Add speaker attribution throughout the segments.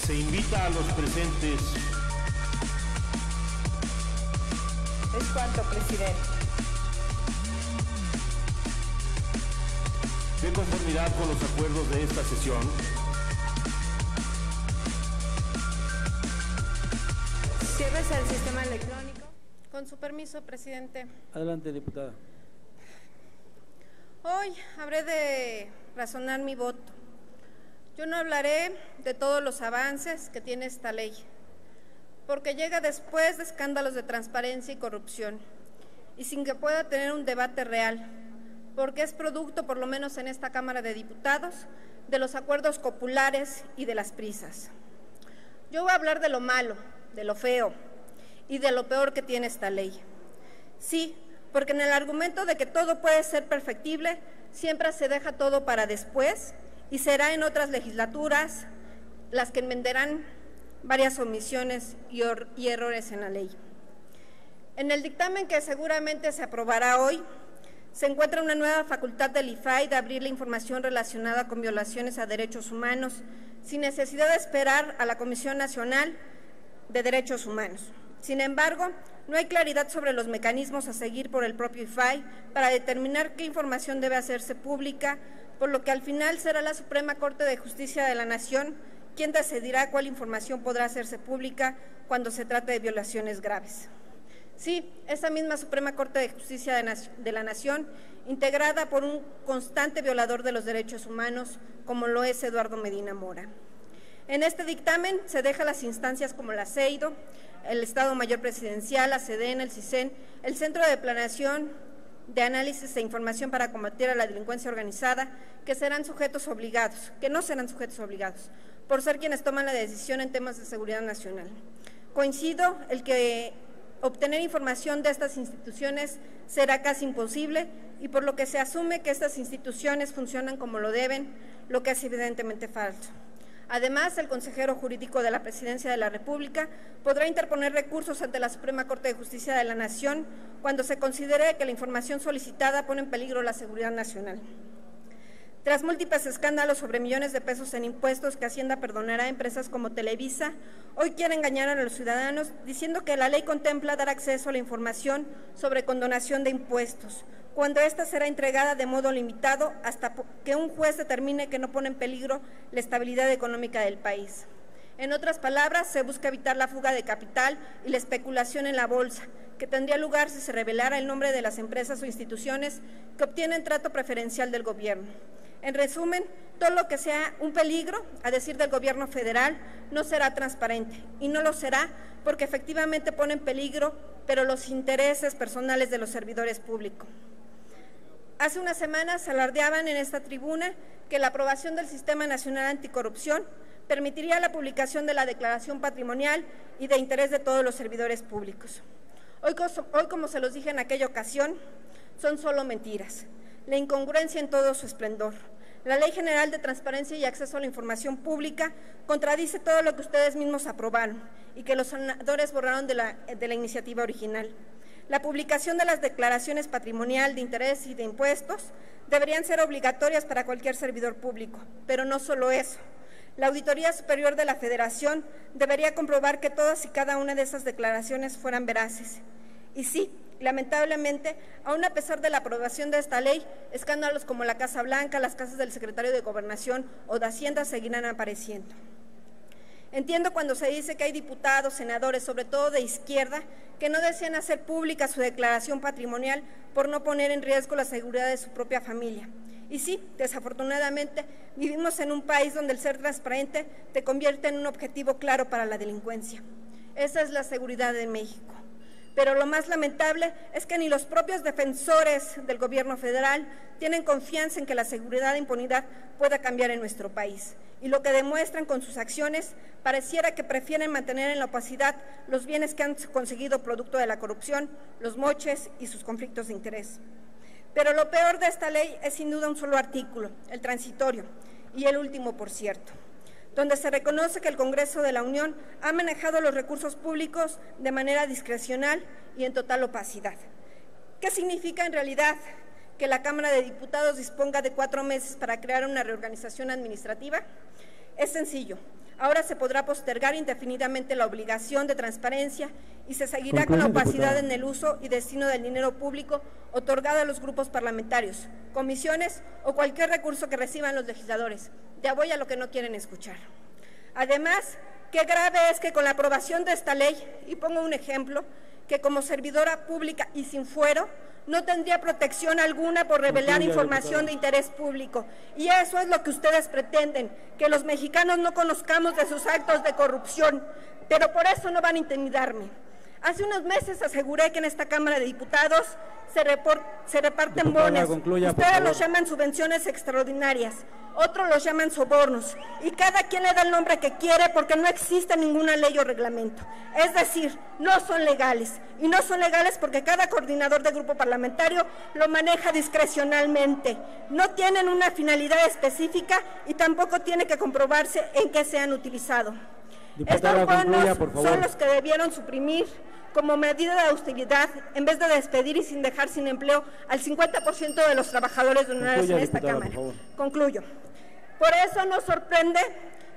Speaker 1: Se invita a los presentes.
Speaker 2: Es cuanto, presidente.
Speaker 1: De conformidad con los acuerdos de esta sesión,
Speaker 2: Ciérrese el sistema electrónico. Con su permiso, presidente.
Speaker 3: Adelante, diputada.
Speaker 2: Hoy habré de razonar mi voto. Yo no hablaré de todos los avances que tiene esta ley, porque llega después de escándalos de transparencia y corrupción, y sin que pueda tener un debate real, porque es producto, por lo menos en esta Cámara de Diputados, de los acuerdos populares y de las prisas. Yo voy a hablar de lo malo, de lo feo y de lo peor que tiene esta ley. Sí, porque en el argumento de que todo puede ser perfectible, siempre se deja todo para después y será en otras legislaturas las que enmendarán varias omisiones y errores en la ley. En el dictamen que seguramente se aprobará hoy, se encuentra una nueva facultad del IFAI de abrir la información relacionada con violaciones a derechos humanos, sin necesidad de esperar a la Comisión Nacional de Derechos Humanos. Sin embargo, no hay claridad sobre los mecanismos a seguir por el propio IFAI para determinar qué información debe hacerse pública, por lo que al final será la Suprema Corte de Justicia de la Nación quien decidirá cuál información podrá hacerse pública cuando se trate de violaciones graves. Sí, esa misma Suprema Corte de Justicia de la Nación, integrada por un constante violador de los derechos humanos, como lo es Eduardo Medina Mora. En este dictamen se deja las instancias como la CEIDO, el Estado Mayor Presidencial, la SEDEN, el CISEN, el Centro de Planeación de Análisis e Información para Combatir a la Delincuencia Organizada, que no serán sujetos obligados, por ser quienes toman la decisión en temas de seguridad nacional. Coincido en que obtener información de estas instituciones será casi imposible y por lo que se asume que estas instituciones funcionan como lo deben, lo que es evidentemente falso. Además, el consejero jurídico de la Presidencia de la República podrá interponer recursos ante la Suprema Corte de Justicia de la Nación cuando se considere que la información solicitada pone en peligro la seguridad nacional. Tras múltiples escándalos sobre millones de pesos en impuestos que Hacienda perdonará a empresas como Televisa, hoy quiere engañar a los ciudadanos diciendo que la ley contempla dar acceso a la información sobre condonación de impuestos, cuando ésta será entregada de modo limitado hasta que un juez determine que no pone en peligro la estabilidad económica del país. En otras palabras, se busca evitar la fuga de capital y la especulación en la bolsa, que tendría lugar si se revelara el nombre de las empresas o instituciones que obtienen trato preferencial del gobierno. En resumen, todo lo que sea un peligro, a decir del gobierno federal, no será transparente, y no lo será porque efectivamente pone en peligro, pero los intereses personales de los servidores públicos. Hace unas semanas alardeaban en esta tribuna que la aprobación del Sistema Nacional Anticorrupción permitiría la publicación de la declaración patrimonial y de interés de todos los servidores públicos. Hoy, como se los dije en aquella ocasión, son solo mentiras, la incongruencia en todo su esplendor. La Ley General de Transparencia y Acceso a la Información Pública contradice todo lo que ustedes mismos aprobaron y que los senadores borraron de la iniciativa original. La publicación de las declaraciones patrimonial, de interés y de impuestos deberían ser obligatorias para cualquier servidor público, pero no solo eso. La Auditoría Superior de la Federación debería comprobar que todas y cada una de esas declaraciones fueran veraces. Y sí, lamentablemente, aún a pesar de la aprobación de esta ley, escándalos como la Casa Blanca, las casas del secretario de Gobernación o de Hacienda seguirán apareciendo. Entiendo cuando se dice que hay diputados, senadores, sobre todo de izquierda, que no desean hacer pública su declaración patrimonial por no poner en riesgo la seguridad de su propia familia. Y sí, desafortunadamente, vivimos en un país donde el ser transparente te convierte en un objetivo claro para la delincuencia. Esa es la seguridad de México. Pero lo más lamentable es que ni los propios defensores del gobierno federal tienen confianza en que la seguridad e impunidad pueda cambiar en nuestro país. Y lo que demuestran con sus acciones pareciera que prefieren mantener en la opacidad los bienes que han conseguido producto de la corrupción, los moches y sus conflictos de interés. Pero lo peor de esta ley es sin duda un solo artículo, el transitorio, y el último, por cierto, donde se reconoce que el Congreso de la Unión ha manejado los recursos públicos de manera discrecional y en total opacidad. ¿Qué significa en realidad que la Cámara de Diputados disponga de 4 meses para crear una reorganización administrativa? Es sencillo. Ahora se podrá postergar indefinidamente la obligación de transparencia y se seguirá con la opacidad en el uso y destino del dinero público otorgado a los grupos parlamentarios, comisiones o cualquier recurso que reciban los legisladores. Ya voy a lo que no quieren escuchar. Además, qué grave es que con la aprobación de esta ley, y pongo un ejemplo, que como servidora pública y sin fuero, no tendría protección alguna por revelar información de interés público. Y eso es lo que ustedes pretenden, que los mexicanos no conozcamos de sus actos de corrupción, pero por eso no van a intimidarme. Hace unos meses aseguré que en esta Cámara de Diputados se reparten bonos. Ustedes los llaman subvenciones extraordinarias, otros los llaman sobornos, y cada quien le da el nombre que quiere porque no existe ninguna ley o reglamento. Es decir, no son legales, y no son legales porque cada coordinador de grupo parlamentario lo maneja discrecionalmente. No tienen una finalidad específica y tampoco tiene que comprobarse en qué se han utilizado. Estos bonos son los que debieron suprimir como medida de austeridad, en vez de despedir y sin dejar sin empleo al 50% de los trabajadores honorarios en esta Cámara. Concluyo. Por eso nos sorprende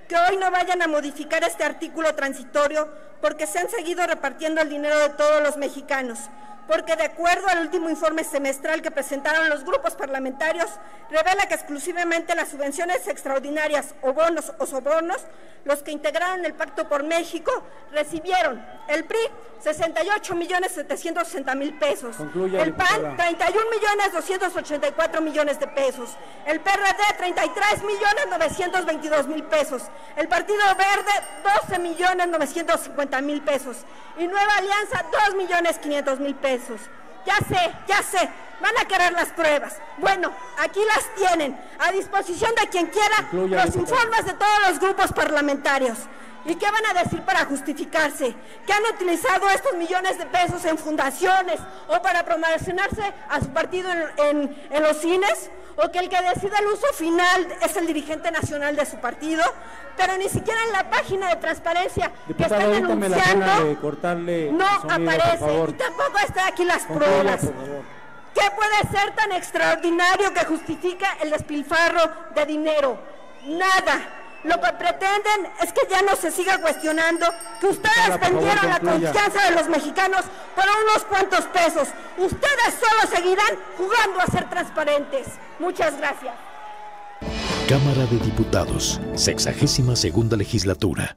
Speaker 2: que hoy no vayan a modificar este artículo transitorio, porque se han seguido repartiendo el dinero de todos los mexicanos, porque de acuerdo al último informe semestral que presentaron los grupos parlamentarios, revela que exclusivamente las subvenciones extraordinarias o bonos o sobornos, los que integraron el Pacto por México, recibieron el PRI 68.760.000 pesos, el PAN 31.284.000.000 de pesos, el PRD 33.922.000 pesos, el Partido Verde 12.950.000 pesos y Nueva Alianza 2.500.000 pesos. Ya sé, van a querer las pruebas. Bueno, aquí las tienen, a disposición de quien quiera, los informes de todos los grupos parlamentarios. ¿Y qué van a decir para justificarse? ¿Que han utilizado estos millones de pesos en fundaciones o para promocionarse a su partido en los cines? ¿O que el que decida el uso final es el dirigente nacional de su partido? Pero ni siquiera en la página de transparencia que están denunciando no aparece, y tampoco están aquí las pruebas. ¿Qué puede ser tan extraordinario que justifica el despilfarro de dinero? Nada. Lo que pretenden es que ya no se siga cuestionando que ustedes vendieron la confianza de los mexicanos por unos cuantos pesos. Ustedes solo seguirán jugando a ser transparentes. Muchas gracias.
Speaker 3: Cámara de Diputados, 62ª legislatura.